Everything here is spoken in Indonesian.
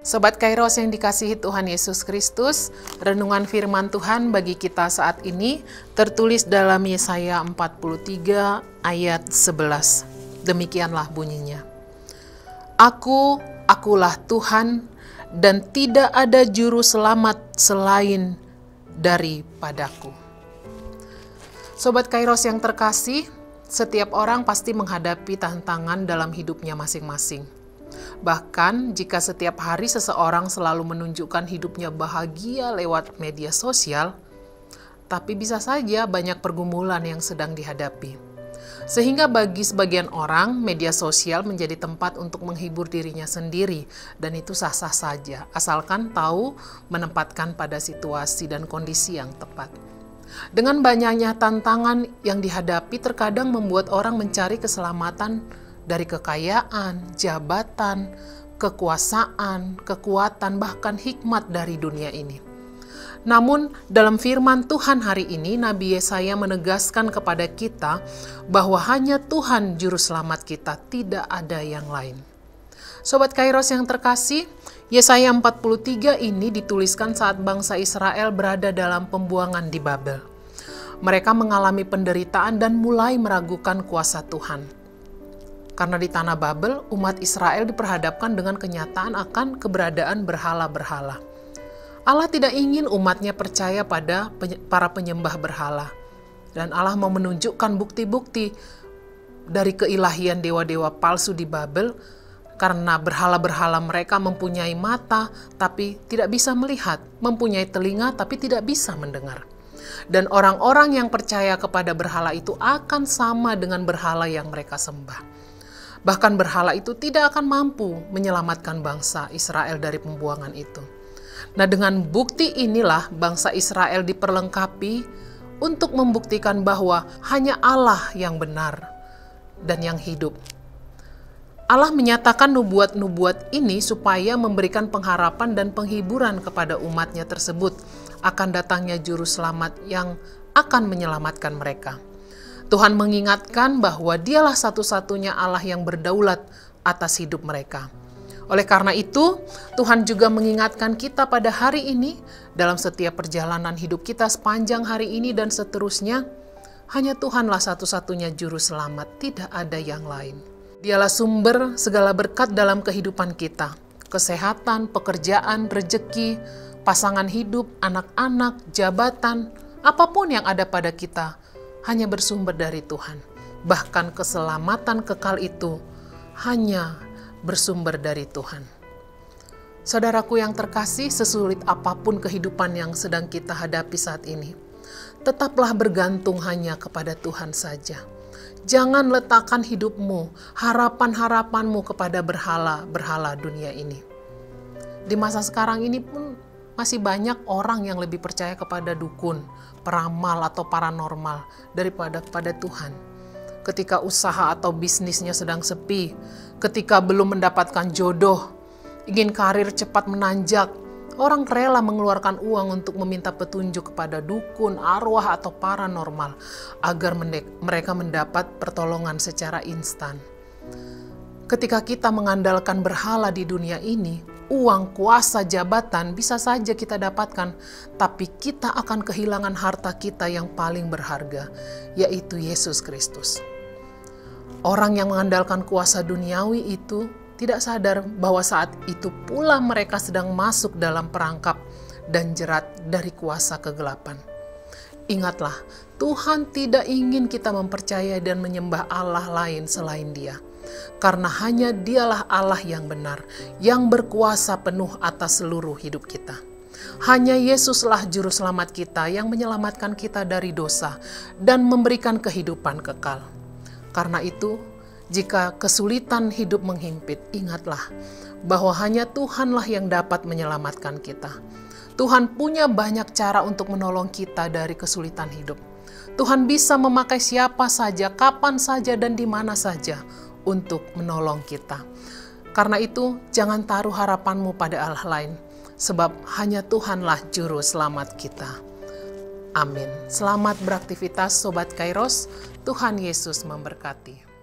Sobat Kairos yang dikasihi Tuhan Yesus Kristus, renungan firman Tuhan bagi kita saat ini tertulis dalam Yesaya 43 ayat 11. Demikianlah bunyinya. Akulah Tuhan, dan tidak ada juru selamat selain daripadaku. Sobat Kairos yang terkasih, setiap orang pasti menghadapi tantangan dalam hidupnya masing-masing. Bahkan jika setiap hari seseorang selalu menunjukkan hidupnya bahagia lewat media sosial, tapi bisa saja banyak pergumulan yang sedang dihadapi. Sehingga bagi sebagian orang, media sosial menjadi tempat untuk menghibur dirinya sendiri, dan itu sah-sah saja, asalkan tahu menempatkan pada situasi dan kondisi yang tepat. Dengan banyaknya tantangan yang dihadapi, terkadang membuat orang mencari keselamatan dari kekayaan, jabatan, kekuasaan, kekuatan, bahkan hikmat dari dunia ini. Namun, dalam firman Tuhan hari ini, Nabi Yesaya menegaskan kepada kita bahwa hanya Tuhan Juru Selamat kita, tidak ada yang lain. Sobat Kairos yang terkasih, Yesaya 43 ini dituliskan saat bangsa Israel berada dalam pembuangan di Babel. Mereka mengalami penderitaan dan mulai meragukan kuasa Tuhan. Karena di tanah Babel, umat Israel diperhadapkan dengan kenyataan akan keberadaan berhala-berhala. Allah tidak ingin umatnya percaya pada para penyembah berhala. Dan Allah mau menunjukkan bukti-bukti dari keilahian dewa-dewa palsu di Babel, karena berhala-berhala mereka mempunyai mata tapi tidak bisa melihat, mempunyai telinga tapi tidak bisa mendengar. Dan orang-orang yang percaya kepada berhala itu akan sama dengan berhala yang mereka sembah. Bahkan berhala itu tidak akan mampu menyelamatkan bangsa Israel dari pembuangan itu. Nah, dengan bukti inilah bangsa Israel diperlengkapi untuk membuktikan bahwa hanya Allah yang benar dan yang hidup. Allah menyatakan nubuat-nubuat ini supaya memberikan pengharapan dan penghiburan kepada umatnya tersebut akan datangnya juru selamat yang akan menyelamatkan mereka. Tuhan mengingatkan bahwa dialah satu-satunya Allah yang berdaulat atas hidup mereka. Oleh karena itu, Tuhan juga mengingatkan kita pada hari ini, dalam setiap perjalanan hidup kita sepanjang hari ini dan seterusnya, hanya Tuhanlah satu-satunya juru selamat, tidak ada yang lain. Dialah sumber segala berkat dalam kehidupan kita, kesehatan, pekerjaan, rezeki, pasangan hidup, anak-anak, jabatan, apapun yang ada pada kita, hanya bersumber dari Tuhan. Bahkan keselamatan kekal itu hanya bersumber dari Tuhan. Saudaraku yang terkasih, sesulit apapun kehidupan yang sedang kita hadapi saat ini, tetaplah bergantung hanya kepada Tuhan saja. Jangan letakkan hidupmu, harapan-harapanmu kepada berhala-berhala dunia ini. Di masa sekarang ini pun masih banyak orang yang lebih percaya kepada dukun, peramal atau paranormal daripada kepada Tuhan. Ketika usaha atau bisnisnya sedang sepi, ketika belum mendapatkan jodoh, ingin karir cepat menanjak, orang rela mengeluarkan uang untuk meminta petunjuk kepada dukun, arwah atau paranormal agar mereka mendapat pertolongan secara instan. Ketika kita mengandalkan berhala di dunia ini, uang, kuasa, jabatan bisa saja kita dapatkan, tapi kita akan kehilangan harta kita yang paling berharga, yaitu Yesus Kristus. Orang yang mengandalkan kuasa duniawi itu tidak sadar bahwa saat itu pula mereka sedang masuk dalam perangkap dan jerat dari kuasa kegelapan. Ingatlah, Tuhan tidak ingin kita mempercayai dan menyembah Allah lain selain Dia. Karena hanya Dialah Allah yang benar, yang berkuasa penuh atas seluruh hidup kita. Hanya Yesuslah juru selamat kita yang menyelamatkan kita dari dosa dan memberikan kehidupan kekal. Karena itu, jika kesulitan hidup menghimpit, ingatlah bahwa hanya Tuhanlah yang dapat menyelamatkan kita. Tuhan punya banyak cara untuk menolong kita dari kesulitan hidup. Tuhan bisa memakai siapa saja, kapan saja, dan di mana saja untuk menolong kita. Karena itu, jangan taruh harapanmu pada Allah lain, sebab hanya Tuhanlah juru selamat kita. Amin. Selamat beraktivitas Sobat Kairos, Tuhan Yesus memberkati.